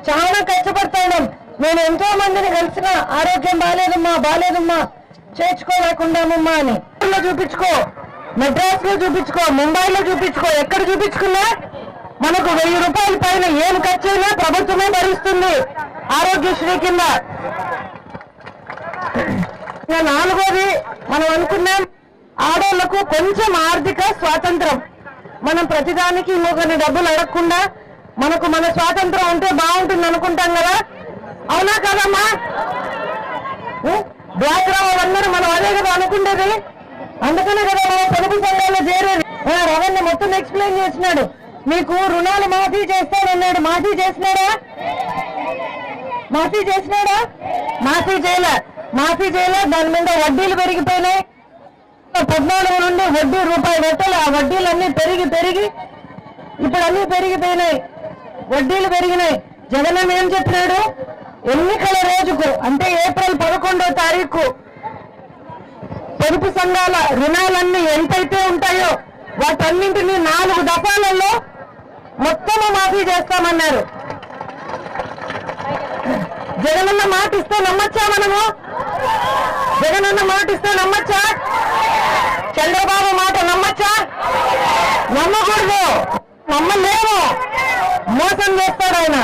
చాలా కష్టపడతాను. నేను ఎంతో మందిని కలిసిన ఆరోగ్యం బాగాలేదమ్మా చేర్చుకోలేకుండామమ్మా అని చూపించుకో, మెడ్రాస్ లో చూపించుకో, ముంబైలో చూపించుకో, ఎక్కడ చూపించుకున్నా మనకు 1000 రూపాయల పైన ఏం ఖర్చైనా ప్రభుత్వమే భరిస్తుంది ఆరోగ్యశ్రీ కింద. నాలుగోది మనం అనుకున్నాం ఆడోళ్లకు కొంచెం ఆర్థిక స్వాతంత్రం. మనం ప్రతిదానికి ఇంకొకరిని డబ్బులు అడగకుండా మనకు మన స్వాతంత్రం ఉంటే బాగుంటుంది అనుకుంటాం కదా, అవునా కదమ్మా? డ్వాక్రా వాళ్ళందరూ మనం అదే కదా అనుకుంటేది. అందుకనే కదా మనం పొదుపు సంఘాల్లో చేరేది. రవణ్య మొత్తం ఎక్స్ప్లెయిన్ చేసినాడు. మీకు రుణాలు మాఫీ చేస్తానన్నాడు. మాఫీ చేసినాడా? మాఫీ చేయలే. దాని మీద వడ్డీలు పెరిగిపోయినాయి. 14 నుండి వడ్డీ రూపాయి పెట్టాలి. ఆ వడ్డీలన్నీ పెరిగి ఇప్పుడు అన్ని పెరిగిపోయినాయి, వడ్డీలు పెరిగినాయి. జగన్ ఏం చెప్పినాడు? ఎన్నికల రోజుకు అంటే ఏప్రిల్ 11వ తారీఖు పొదుపు సంఘాల రుణాలన్నీ ఎంతైతే ఉంటాయో వాటన్నింటినీ 4 దఫాలలో మొత్తము మాఫీ చేస్తామన్నారు. జగనన్న మాట ఇస్తే నమ్మచ్చా? మనము జగనన్న మాట ఇస్తే నమ్మచ్చా? చంద్రబాబు మాట నమ్మచ్చా? నమ్మకూడదు, నమ్మలేము. మోసం చేస్తాడు ఆయన.